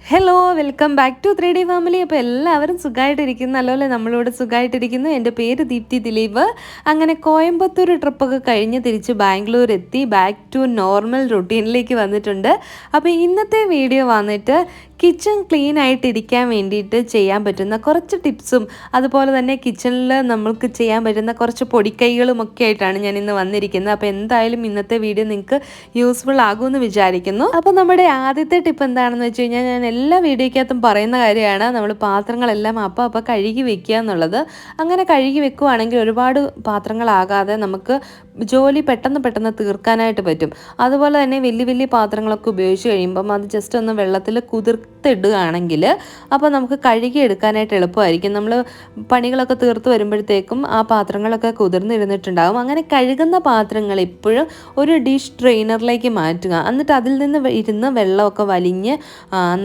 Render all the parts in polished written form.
Hello welcome back to 3D family. അപ്പോൾ എല്ലാവരും സുഖമായിട്ടിരിക്കുന്നല്ലോ അല്ലേ? നമ്മളിവിടെ സുഖമായിട്ടിരിക്കുന്നു. എൻ്റെ പേര് ദീപ്തി ദിലീപ്. അങ്ങനെ കോയമ്പത്തൂർ ട്രിപ്പൊക്കെ കഴിഞ്ഞ് തിരിച്ച് ബാംഗ്ലൂർ എത്തി ബാക്ക് ടു നോർമൽ റുട്ടീനിലേക്ക് വന്നിട്ടുണ്ട്. അപ്പോൾ ഇന്നത്തെ വീഡിയോ വന്നിട്ട് കിച്ചൺ ക്ലീൻ ആയിട്ടിരിക്കാൻ വേണ്ടിയിട്ട് ചെയ്യാൻ പറ്റുന്ന കുറച്ച് ടിപ്സും അതുപോലെ തന്നെ കിച്ചണിൽ നമുക്ക് ചെയ്യാൻ പറ്റുന്ന കുറച്ച് പൊടിക്കൈകളും ഒക്കെ ആയിട്ടാണ് ഞാൻ ഇന്ന് വന്നിരിക്കുന്നത്. അപ്പോൾ എന്തായാലും ഇന്നത്തെ വീഡിയോ നിങ്ങൾക്ക് യൂസ്ഫുൾ ആകുമെന്ന് വിചാരിക്കുന്നു. അപ്പോൾ നമ്മുടെ ആദ്യത്തെ ടിപ്പ് എന്താണെന്ന് വെച്ച് കഴിഞ്ഞാൽ ഞാൻ എല്ലാ വീഡിയോയ്ക്കകത്തും പറയുന്ന കാര്യമാണ്, നമ്മൾ പാത്രങ്ങളെല്ലാം അപ്പം കഴുകി വെക്കുക എന്നുള്ളത്. അങ്ങനെ കഴുകി വെക്കുകയാണെങ്കിൽ ഒരുപാട് പാത്രങ്ങളാകാതെ നമുക്ക് ജോലി പെട്ടെന്ന് തീർക്കാനായിട്ട് പറ്റും. അതുപോലെ തന്നെ വലിയ വലിയ പാത്രങ്ങളൊക്കെ ഉപയോഗിച്ച് കഴിയുമ്പം അത് ജസ്റ്റ് ഒന്ന് വെള്ളത്തിൽ കുതിർത്തിടുകയാണെങ്കിൽ അപ്പോൾ നമുക്ക് കഴുകി എടുക്കാനായിട്ട് എളുപ്പമായിരിക്കും. നമ്മൾ പണികളൊക്കെ തീർത്ത് വരുമ്പോഴത്തേക്കും ആ പാത്രങ്ങളൊക്കെ കുതിർന്നിരുന്നിട്ടുണ്ടാകും. അങ്ങനെ കഴുകുന്ന പാത്രങ്ങൾ എപ്പോഴും ഒരു ഡിഷ് ട്രെയിനറിലേക്ക് മാറ്റുക. എന്നിട്ട് അതിൽ നിന്ന് ഇരുന്ന് വെള്ളമൊക്കെ വലിഞ്ഞ്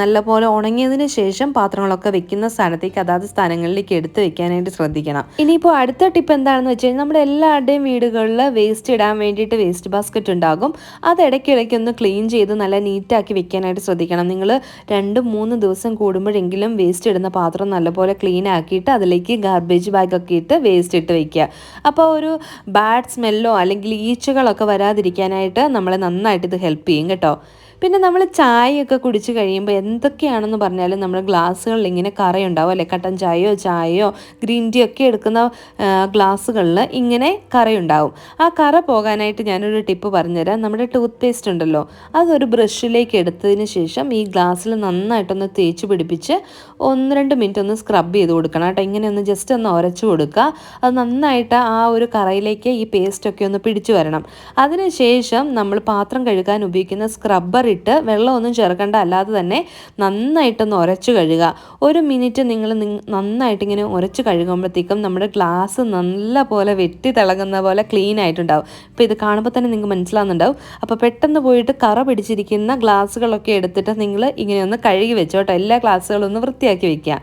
നല്ലപോലെ ഉണങ്ങിയതിന് ശേഷം പാത്രങ്ങളൊക്കെ വെക്കുന്ന സ്ഥാനത്തേക്ക് അതാത് സ്ഥാനങ്ങളിലേക്ക് എടുത്ത് വെക്കാനായിട്ട് ശ്രദ്ധിക്കണം. ഇനിയിപ്പോൾ അടുത്ത ടിപ്പ് എന്താണെന്ന് വെച്ച് കഴിഞ്ഞാൽ നമ്മുടെ എല്ലാവരുടെയും വീടുകളിൽ വേസ്റ്റ് ഇടാൻ വേണ്ടിയിട്ട് വേസ്റ്റ് ബാസ്ക്കറ്റ് ഉണ്ടാകും. അത് ഇടയ്ക്കിടയ്ക്ക് ഒന്ന് ക്ലീൻ ചെയ്ത് നല്ല നീറ്റാക്കി വെക്കാനായിട്ട് ശ്രദ്ധിക്കണം. നിങ്ങൾ 2-3 ദിവസം കൂടുമ്പോഴെങ്കിലും വേസ്റ്റ് ഇടുന്ന പാത്രം നല്ലപോലെ ക്ലീൻ ആക്കിയിട്ട് അതിലേക്ക് ഗാർബേജ് ബാഗൊക്കെ ഇട്ട് വേസ്റ്റ് ഇട്ട് വെക്കുക. അപ്പോൾ ഒരു ബാഡ് സ്മെല്ലോ അല്ലെങ്കിൽ ഈച്ചകളൊക്കെ വരാതിരിക്കാനായിട്ട് നമ്മളെ നന്നായിട്ട് ഇത് ഹെൽപ്പ് ചെയ്യും കേട്ടോ. പിന്നെ നമ്മൾ ചായയൊക്കെ കുടിച്ച് കഴിയുമ്പോൾ എന്തൊക്കെയാണെന്ന് പറഞ്ഞാലും നമ്മുടെ ഗ്ലാസ്സുകളിൽ ഇങ്ങനെ കറയുണ്ടാവും അല്ലേ? കട്ടൻ ചായയോ ഗ്രീൻ ടീ ഒക്കെ എടുക്കുന്ന ഗ്ലാസ്സുകളിൽ ഇങ്ങനെ കറയുണ്ടാവും. ആ കറ പോകാനായിട്ട് ഞാനൊരു ടിപ്പ് പറഞ്ഞുതരാം. നമ്മുടെ ടൂത്ത് പേസ്റ്റ് ഉണ്ടല്ലോ, അതൊരു ബ്രഷിലേക്ക് എടുത്തതിന് ശേഷം ഈ ഗ്ലാസ്സിൽ നന്നായിട്ടൊന്ന് തേച്ച് പിടിപ്പിച്ച് 1-2 മിനിറ്റ് ഒന്ന് സ്ക്രബ് ചെയ്ത് കൊടുക്കണം കേട്ടോ. ഇങ്ങനെ ഒന്ന് ജസ്റ്റ് ഒന്ന് ഉരച്ചു കൊടുക്കുക. അത് നന്നായിട്ട് ആ ഒരു കറയിലേക്ക് ഈ പേസ്റ്റൊക്കെ ഒന്ന് പിടിച്ചു വരണം. അതിനുശേഷം നമ്മൾ പാത്രം കഴുകാൻ ഉപയോഗിക്കുന്ന സ്ക്രബ്ബർ ഇട്ട് വെള്ളമൊന്നും ചേർക്കേണ്ട, അല്ലാതെ തന്നെ നന്നായിട്ടൊന്ന് ഉരച്ച് കഴുകുക. 1 മിനിറ്റ് നിങ്ങൾ നന്നായിട്ട് ഇങ്ങനെ ഉരച്ച് കഴുകുമ്പോഴത്തേക്കും നമ്മുടെ ഗ്ലാസ് നല്ല പോലെ വെട്ടി തിളങ്ങുന്ന പോലെ ക്ലീൻ ആയിട്ടുണ്ടാവും. ഇപ്പോൾ ഇത് കാണുമ്പോൾ തന്നെ നിങ്ങൾക്ക് മനസ്സിലാവുന്നുണ്ടാവും. അപ്പോൾ പെട്ടെന്ന് പോയിട്ട് കറ പിടിച്ചിരിക്കുന്ന ഗ്ലാസ്സുകളൊക്കെ എടുത്തിട്ട് നിങ്ങൾ ഇങ്ങനെ ഒന്ന് കഴുകി വെച്ചോട്ടോ. എല്ലാ ഗ്ലാസ്സുകളും ഒന്ന് വൃത്തിയാക്കി വെക്കുക.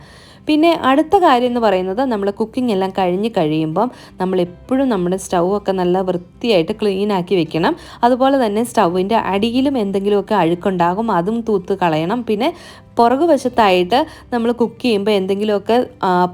പിന്നെ അടുത്ത കാര്യം എന്ന് പറയുന്നത്, നമ്മൾ കുക്കിംഗ് എല്ലാം കഴിയുമ്പം നമ്മൾ എപ്പോഴും നമ്മുടെ സ്റ്റൗ ഒക്കെ നല്ല വൃത്തിയായിട്ട് ക്ലീൻ ആക്കി വെക്കണം. അതുപോലെ തന്നെ സ്റ്റൗവിൻ്റെ അടിയിലും എന്തെങ്കിലുമൊക്കെ അഴുക്കുണ്ടാകും, അതും തൂത്ത് കളയണം. പിന്നെ പുറകുവശത്തായിട്ട് നമ്മൾ കുക്ക് ചെയ്യുമ്പോൾ എന്തെങ്കിലുമൊക്കെ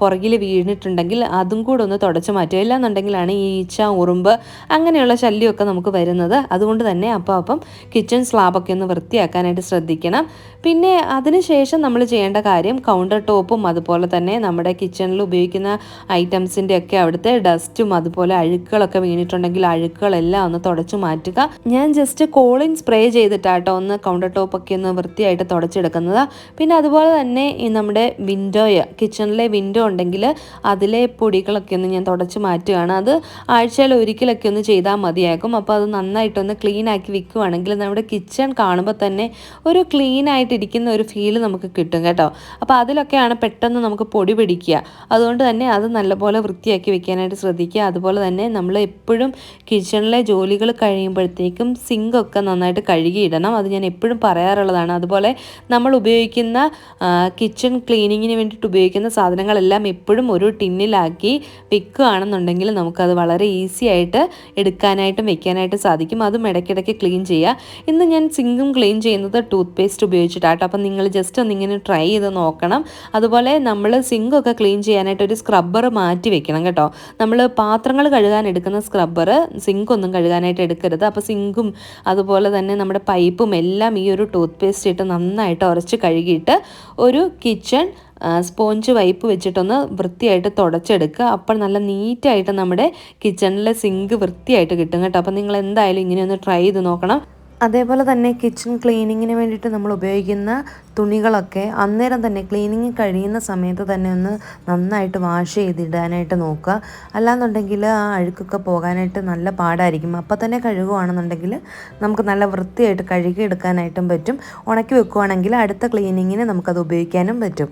പുറകിൽ വീണിട്ടുണ്ടെങ്കിൽ അതും കൂടെ ഒന്ന് തുടച്ച് മാറ്റുക. ഇല്ലാന്നുണ്ടെങ്കിലാണ് ഈ ഈച്ച, ഉറുമ്പ് അങ്ങനെയുള്ള ശല്യമൊക്കെ നമുക്ക് വരുന്നത്. അതുകൊണ്ട് തന്നെ അപ്പം കിച്ചൺ സ്ലാബൊക്കെ ഒന്ന് വൃത്തിയാക്കാനായിട്ട് ശ്രദ്ധിക്കണം. പിന്നെ അതിനുശേഷം നമ്മൾ ചെയ്യേണ്ട കാര്യം, കൗണ്ടർ ടോപ്പും അതുപോലെ തന്നെ നമ്മുടെ കിച്ചണിൽ ഉപയോഗിക്കുന്ന ഐറ്റംസിൻ്റെ ഒക്കെ അവിടുത്തെ ഡസ്റ്റും അതുപോലെ അഴുക്കുകളൊക്കെ വീണിട്ടുണ്ടെങ്കിൽ അഴുക്കുകളെല്ലാം ഒന്ന് തുടച്ചു മാറ്റുക. ഞാൻ ജസ്റ്റ് കോളിൻ സ്പ്രേ ചെയ്തിട്ടാട്ടോ ഒന്ന് കൗണ്ടർ ടോപ്പൊക്കെ ഒന്ന് വൃത്തിയായിട്ട് തുടച്ചെടുക്കുന്നത്. പിന്നെ അതുപോലെ തന്നെ ഈ നമ്മുടെ കിച്ചണിലെ വിൻഡോ ഉണ്ടെങ്കിൽ അതിലെ പൊടികളൊക്കെ ഒന്ന് ഞാൻ തുടച്ച് മാറ്റുകയാണ്. അത് ആഴ്ചയിൽ ഒരിക്കലൊക്കെ ഒന്ന് ചെയ്താൽ മതിയാകും. അപ്പോൾ അത് നന്നായിട്ടൊന്ന് ക്ലീൻ ആക്കി വെക്കുകയാണെങ്കിൽ നമ്മുടെ കിച്ചൺ കാണുമ്പോൾ തന്നെ ഒരു ക്ലീൻ ആയിട്ടിരിക്കുന്ന ഒരു ഫീൽ നമുക്ക് കിട്ടും കേട്ടോ. അപ്പോൾ അതിലൊക്കെയാണ് പെട്ടെന്ന് നമുക്ക് പൊടി പിടിക്കുക. അതുകൊണ്ട് തന്നെ അത് നല്ലപോലെ വൃത്തിയാക്കി വെക്കാനായിട്ട് ശ്രദ്ധിക്കുക. അതുപോലെ തന്നെ നമ്മൾ എപ്പോഴും കിച്ചണിലെ ജോലികൾ കഴിയുമ്പോഴത്തേക്കും സിങ്കൊക്കെ നന്നായിട്ട് കഴുകിയിടണം. അത് ഞാൻ എപ്പോഴും പറയാറുള്ളതാണ്. അതുപോലെ നമ്മൾ ഉപയോഗിക്കുന്ന കിച്ചൺ ക്ലീനിങ്ങിന് വേണ്ടിയിട്ട് ഉപയോഗിക്കുന്ന സാധനങ്ങളെല്ലാം എപ്പോഴും ഒരു ടിന്നിലാക്കി വെക്കുകയാണെന്നുണ്ടെങ്കിൽ നമുക്കത് വളരെ ഈസി ആയിട്ട് എടുക്കാനായിട്ടും വെക്കാനായിട്ട് സാധിക്കും. അതും ഇടയ്ക്കിടയ്ക്ക് ക്ലീൻ ചെയ്യുക. ഇന്ന് ഞാൻ സിങ്കും ക്ലീൻ ചെയ്യുന്നത് ടൂത്ത് പേസ്റ്റ് ഉപയോഗിച്ചിട്ടാട്ടോ. അപ്പം നിങ്ങൾ ജസ്റ്റ് ഒന്നിങ്ങനെ ട്രൈ ചെയ്ത് നോക്കണം. അതുപോലെ നമ്മൾ സിങ്കൊക്കെ ക്ലീൻ ചെയ്യാനായിട്ട് ഒരു സ്ക്രബ്ബർ മാറ്റി വെക്കണം കേട്ടോ. നമ്മൾ പാത്രങ്ങൾ കഴുകാൻ എടുക്കുന്ന സ്ക്രബ്ബർ സിങ്കൊന്നും കഴുകാനായിട്ട് എടുക്കരുത്. അപ്പോൾ സിങ്കും അതുപോലെ തന്നെ നമ്മുടെ പൈപ്പും എല്ലാം ഈ ഒരു ടൂത്ത് പേസ്റ്റ് ഇട്ട് നന്നായിട്ട് ഉരച്ച് കഴുകിയിട്ട് ഒരു കിച്ചൺ സ്പോഞ്ച് വൈപ്പ് വെച്ചിട്ടൊന്ന് വൃത്തിയായിട്ട് തുടച്ചെടുക്കുക. അപ്പോൾ നല്ല നീറ്റായിട്ട് നമ്മുടെ കിച്ചണിലെ സിങ്ക് വൃത്തിയായിട്ട് കിട്ടും കേട്ടോ. അപ്പോൾ നിങ്ങൾ എന്തായാലും ഇങ്ങനെ ഒന്ന് ട്രൈ ചെയ്ത് നോക്കണം. അതേപോലെ തന്നെ കിച്ചൺ ക്ലീനിങ്ങിന് വേണ്ടിയിട്ട് നമ്മൾ ഉപയോഗിക്കുന്ന തുണികളൊക്കെ അന്നേരം തന്നെ ക്ലീനിങ് കഴിയുന്ന സമയത്ത് തന്നെ ഒന്ന് നന്നായിട്ട് വാഷ് ചെയ്തിടാനായിട്ട് നോക്കുക. അല്ലാന്നുണ്ടെങ്കിൽ ആ അഴുക്കൊക്കെ പോകാനായിട്ട് നല്ല പാടായിരിക്കും. അപ്പം തന്നെ കഴുകുകയാണെന്നുണ്ടെങ്കിൽ നമുക്ക് നല്ല വൃത്തിയായിട്ട് കഴുകിയെടുക്കാനായിട്ടും പറ്റും. ഉണക്കി വെക്കുകയാണെങ്കിൽ അടുത്ത ക്ലീനിങ്ങിന് നമുക്കത് ഉപയോഗിക്കാനും പറ്റും.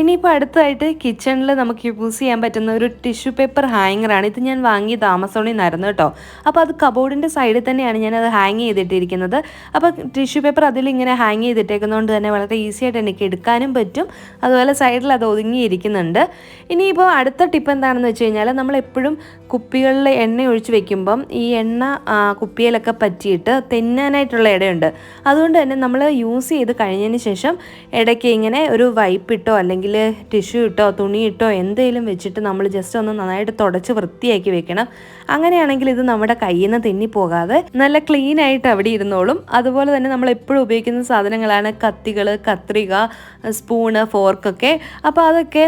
ഇനിയിപ്പോൾ അടുത്തതായിട്ട് കിച്ചണിൽ നമുക്ക് യൂസ് ചെയ്യാൻ പറ്റുന്ന ഒരു ടിഷ്യൂ പേപ്പർ ഹാങ്ങറാണ്. ഇത് ഞാൻ വാങ്ങിയത് ആമസോണിൽ നിന്നായിരുന്നു കേട്ടോ. അപ്പോൾ അത് കബോർഡിൻ്റെ സൈഡിൽ തന്നെയാണ് ഞാനത് ഹാങ് ചെയ്തിട്ടിരിക്കുന്നത്. അപ്പോൾ ടിഷ്യൂ പേപ്പർ അതിലിങ്ങനെ ഹാങ് ചെയ്തിട്ടേക്കുന്നതുകൊണ്ട് തന്നെ വളരെ ഈസി ആയിട്ട് എനിക്ക് എടുക്കാനും പറ്റും. അതുപോലെ സൈഡിൽ അത് ഒതുങ്ങിയിരിക്കുന്നുണ്ട്. ഇനിയിപ്പോൾ അടുത്ത ടിപ്പ് എന്താണെന്ന് വെച്ച് കഴിഞ്ഞാൽ, നമ്മളെപ്പോഴും കുപ്പികളിൽ എണ്ണ ഒഴിച്ച് വെക്കുമ്പം ഈ എണ്ണ കുപ്പിയിലൊക്കെ പറ്റിയിട്ട് തെന്നാനായിട്ടുള്ള ഇടയുണ്ട്. അതുകൊണ്ട് തന്നെ നമ്മൾ യൂസ് ചെയ്ത് കഴിഞ്ഞതിന് ശേഷം ഇടയ്ക്ക് ഇങ്ങനെ ഒരു വൈപ്പിട്ടോ അല്ലെങ്കിൽ ടിഷ്യൂ ഇട്ടോ തുണി ഇട്ടോ എന്തെങ്കിലും വെച്ചിട്ട് നമ്മൾ ജസ്റ്റ് ഒന്ന് നന്നായിട്ട് തുടച്ച് വൃത്തിയാക്കി വെക്കണം. അങ്ങനെയാണെങ്കിൽ ഇത് നമ്മുടെ കയ്യിൽ നിന്ന് തെന്നിപ്പോകാതെ നല്ല ക്ലീൻ ആയിട്ട് അവിടെ ഇരുന്നോളും. അതുപോലെ തന്നെ നമ്മൾ എപ്പോഴും ഉപയോഗിക്കുന്ന സാധനങ്ങളാണ് കത്തികൾ, കത്രിക, സ്പൂണ്, ഫോർക്കൊക്കെ. അപ്പോൾ അതൊക്കെ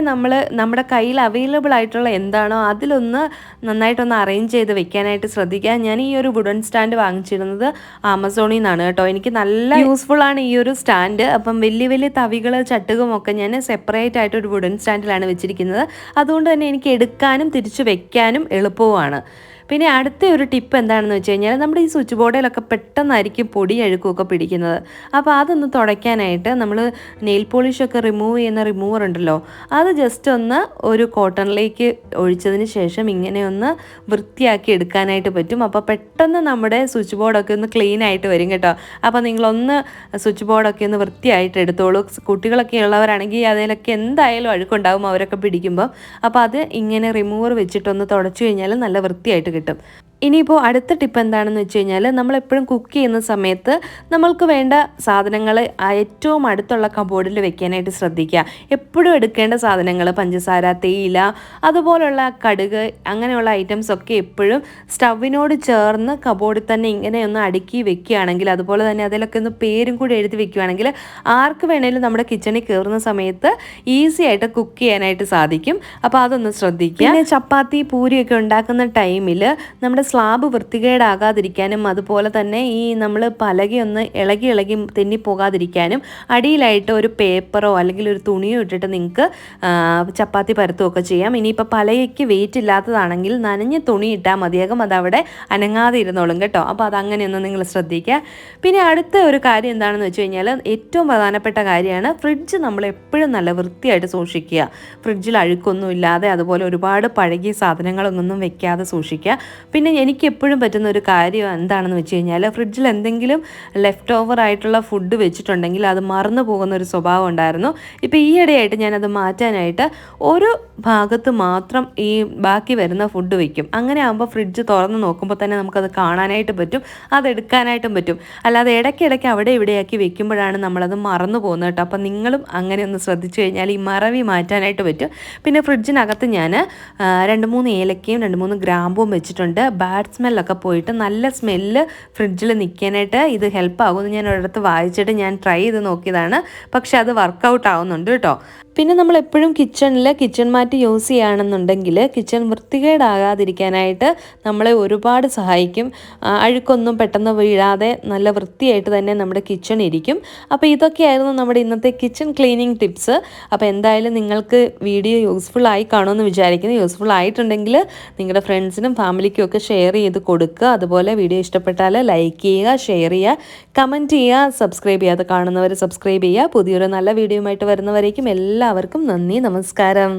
നമ്മുടെ കയ്യിൽ അവൈലബിൾ ആയിട്ടുള്ള എന്താണോ അതിലൊന്ന് നന്നായിട്ടൊന്ന് അറേഞ്ച് ചെയ്ത് വെക്കാനായിട്ട് ശ്രദ്ധിക്കുക. ഞാൻ ഈ ഒരു വുഡൻ സ്റ്റാൻഡ് വാങ്ങിച്ചിരുന്നത് ആമസോണിൽ നിന്നാണ് കേട്ടോ. എനിക്ക് നല്ല യൂസ്ഫുൾ ആണ് ഈ ഒരു സ്റ്റാൻഡ്. അപ്പം വലിയ വലിയ തവികൾ, ചട്ടുകുമൊക്കെ ഞാൻ സെപ്പറേറ്റ് ആയിട്ട് ഒരു വുഡൻ സ്റ്റാൻഡിലാണ് വെച്ചിരിക്കുന്നത്. അതുകൊണ്ട് തന്നെ എനിക്ക് എടുക്കാനും തിരിച്ചു വെക്കാനും എളുപ്പവുമാണ്. പിന്നെ അടുത്ത ഒരു ടിപ്പ് എന്താണെന്ന് വെച്ച് കഴിഞ്ഞാൽ, നമ്മുടെ ഈ സ്വിച്ച് ബോർഡിലൊക്കെ പെട്ടെന്നായിരിക്കും പൊടി അഴുക്കുമൊക്കെ പിടിക്കുന്നത്. അപ്പോൾ അതൊന്ന് തുടയ്ക്കാനായിട്ട് നമ്മൾ നെയിൽ പോളിഷൊക്കെ റിമൂവ് ചെയ്യുന്ന റിമൂവർ ഉണ്ടല്ലോ, അത് ജസ്റ്റ് ഒന്ന് ഒരു കോട്ടണിലേക്ക് ഒഴിച്ചതിന് ശേഷം ഇങ്ങനെ ഒന്ന് വൃത്തിയാക്കി എടുക്കാനായിട്ട് പറ്റും. അപ്പോൾ പെട്ടെന്ന് നമ്മുടെ സ്വിച്ച് ബോർഡൊക്കെ ഒന്ന് ക്ലീൻ ആയിട്ട് വരും കേട്ടോ. അപ്പോൾ നിങ്ങളൊന്ന് സ്വിച്ച് ബോർഡൊക്കെ ഒന്ന് വൃത്തിയായിട്ട് എടുത്തോളൂ. കുട്ടികളൊക്കെ ഉള്ളവരാണെങ്കിൽ അതിലൊക്കെ എന്തായാലും അഴുക്കുണ്ടാവും അവരൊക്കെ പിടിക്കുമ്പോൾ. അപ്പോൾ അത് ഇങ്ങനെ റിമൂവർ വെച്ചിട്ടൊന്ന് തുടച്ചു കഴിഞ്ഞാൽ നല്ല വൃത്തിയായിട്ട് കിട്ടും. ഇനിയിപ്പോൾ അടുത്ത ടിപ്പ് എന്താണെന്ന് വെച്ച് കഴിഞ്ഞാൽ, നമ്മളെപ്പോഴും കുക്ക് ചെയ്യുന്ന സമയത്ത് നമ്മൾക്ക് വേണ്ട സാധനങ്ങൾ ഏറ്റവും അടുത്തുള്ള കബോർഡിൽ വെക്കാനായിട്ട് ശ്രദ്ധിക്കുക. എപ്പോഴും എടുക്കേണ്ട സാധനങ്ങൾ പഞ്ചസാര, തേയില, അതുപോലുള്ള കടുക്, അങ്ങനെയുള്ള ഐറ്റംസ് ഒക്കെ എപ്പോഴും സ്റ്റവിനോട് ചേർന്ന് കബോർഡിൽ തന്നെ ഇങ്ങനെ ഒന്ന് അടുക്കി വെക്കുകയാണെങ്കിൽ, അതുപോലെ തന്നെ അതിലൊക്കെ ഒന്ന് പേരും കൂടി എഴുതി വെക്കുകയാണെങ്കിൽ ആർക്ക് വേണേലും നമ്മുടെ കിച്ചണിൽ കയറുന്ന സമയത്ത് ഈസി ആയിട്ട് കുക്ക് ചെയ്യാനായിട്ട് സാധിക്കും. അപ്പോൾ അതൊന്ന് ശ്രദ്ധിക്കുക. പിന്നെ ചപ്പാത്തി, പൂരിയൊക്കെ ഉണ്ടാക്കുന്ന ടൈമിൽ നമ്മുടെ സ്ലാബ് വൃത്തികേടാകാതിരിക്കാനും അതുപോലെ തന്നെ ഈ നമ്മൾ പലകയൊന്ന് ഇളകി തെന്നിപ്പോകാതിരിക്കാനും അടിയിലായിട്ട് ഒരു പേപ്പറോ അല്ലെങ്കിൽ ഒരു തുണിയോ ഇട്ടിട്ട് നിങ്ങൾക്ക് ചപ്പാത്തി പരത്തുമൊക്കെ ചെയ്യാം. ഇനിയിപ്പോൾ പലകയ്ക്ക് വെയിറ്റ് ഇല്ലാത്തതാണെങ്കിൽ നനഞ്ഞ തുണി ഇട്ടാൽ മതിയാകും, അതവിടെ അനങ്ങാതെ ഇരുന്നോളും കേട്ടോ. അപ്പോൾ അതങ്ങനെയൊന്ന് നിങ്ങൾ ശ്രദ്ധിക്കുക. പിന്നെ അടുത്ത ഒരു കാര്യം എന്താണെന്ന് വെച്ച് കഴിഞ്ഞാൽ, ഏറ്റവും പ്രധാനപ്പെട്ട കാര്യമാണ് ഫ്രിഡ്ജ് നമ്മൾ എപ്പോഴും നല്ല വൃത്തിയായിട്ട് സൂക്ഷിക്കുക. ഫ്രിഡ്ജിൽ അഴുക്കൊന്നും ഇല്ലാതെ അതുപോലെ ഒരുപാട് പഴകിയ സാധനങ്ങളൊന്നും വെക്കാതെ സൂക്ഷിക്കുക. പിന്നെ എനിക്ക് എപ്പോഴും പറ്റുന്ന ഒരു കാര്യം എന്താണെന്ന് വെച്ച് കഴിഞ്ഞാൽ, ഫ്രിഡ്ജിൽ എന്തെങ്കിലും ലെഫ്റ്റ് ഓവർ ആയിട്ടുള്ള ഫുഡ് വെച്ചിട്ടുണ്ടെങ്കിൽ അത് മറന്നു പോകുന്ന ഒരു സ്വഭാവം ഉണ്ടായിരുന്നു. ഇപ്പോൾ ഈയിടെയായിട്ട് ഞാനത് മാറ്റാനായിട്ട് ഒരു ഭാഗത്ത് മാത്രം ഈ ബാക്കി വരുന്ന ഫുഡ് വയ്ക്കും. അങ്ങനെ ആകുമ്പോൾ ഫ്രിഡ്ജ് തുറന്ന് നോക്കുമ്പോൾ തന്നെ നമുക്കത് കാണാനായിട്ട് പറ്റും, അതെടുക്കാനായിട്ടും പറ്റും. അല്ലാതെ ഇടയ്ക്കിടയ്ക്ക് അവിടെ ഇവിടെയാക്കി വെക്കുമ്പോഴാണ് നമ്മളത് മറന്നു പോകുന്നത് കേട്ടോ. അപ്പം നിങ്ങളും അങ്ങനെ ഒന്ന് ശ്രദ്ധിച്ചു കഴിഞ്ഞാൽ ഈ മറവി മാറ്റാനായിട്ട് പറ്റും. പിന്നെ ഫ്രിഡ്ജിനകത്ത് ഞാൻ 2-3 ഏലക്കയും 2-3 ഗ്രാമ്പും വെച്ചിട്ടുണ്ട്. ബാഡ് സ്മെല്ലൊക്കെ പോയിട്ട് നല്ല സ്മെല്ല് ഫ്രിഡ്ജിൽ നിൽക്കാനായിട്ട് ഇത് ഹെൽപ്പ് ആകുമെന്ന് ഞാൻ ഒരിടത്ത് വായിച്ചിട്ട് ഞാൻ ട്രൈ ചെയ്ത് നോക്കിയതാണ്. പക്ഷെ അത് വർക്കൗട്ട് ആവുന്നുണ്ട് കേട്ടോ. പിന്നെ നമ്മൾ എപ്പോഴും കിച്ചൺ മാറ്റ് യൂസ് ചെയ്യുകയാണെന്നുണ്ടെങ്കിൽ കിച്ചൺ വൃത്തികേടാകാതിരിക്കാനായിട്ട് നമ്മളെ ഒരുപാട് സഹായിക്കും. അഴുക്കൊന്നും പെട്ടെന്ന് വീഴാതെ നല്ല വൃത്തിയായിട്ട് തന്നെ നമ്മുടെ കിച്ചൺ ഇരിക്കും. അപ്പോൾ ഇതൊക്കെയായിരുന്നു നമ്മുടെ ഇന്നത്തെ കിച്ചൺ ക്ലീനിങ് ടിപ്സ്. അപ്പോൾ എന്തായാലും നിങ്ങൾക്ക് വീഡിയോ യൂസ്ഫുൾ ആയി കാണുമെന്ന് വിചാരിക്കുന്നു. യൂസ്ഫുൾ ആയിട്ടുണ്ടെങ്കിൽ നിങ്ങളുടെ ഫ്രണ്ട്സിനും ഫാമിലിക്കും ഒക്കെ ഷെയർ ചെയ്ത് കൊടുക്കുക. അതുപോലെ വീഡിയോ ഇഷ്ടപ്പെട്ടാൽ ലൈക്ക് ചെയ്യുക, ഷെയർ ചെയ്യുക, കമൻറ്റ് ചെയ്യുക. സബ്സ്ക്രൈബ് ചെയ്യാതെ കാണുന്നവർ സബ്സ്ക്രൈബ് ചെയ്യുക. പുതിയൊരു നല്ല വീഡിയോയുമായിട്ട് വരുന്നവരേക്കും എല്ലാവർക്കും നന്ദി, നമസ്കാരം.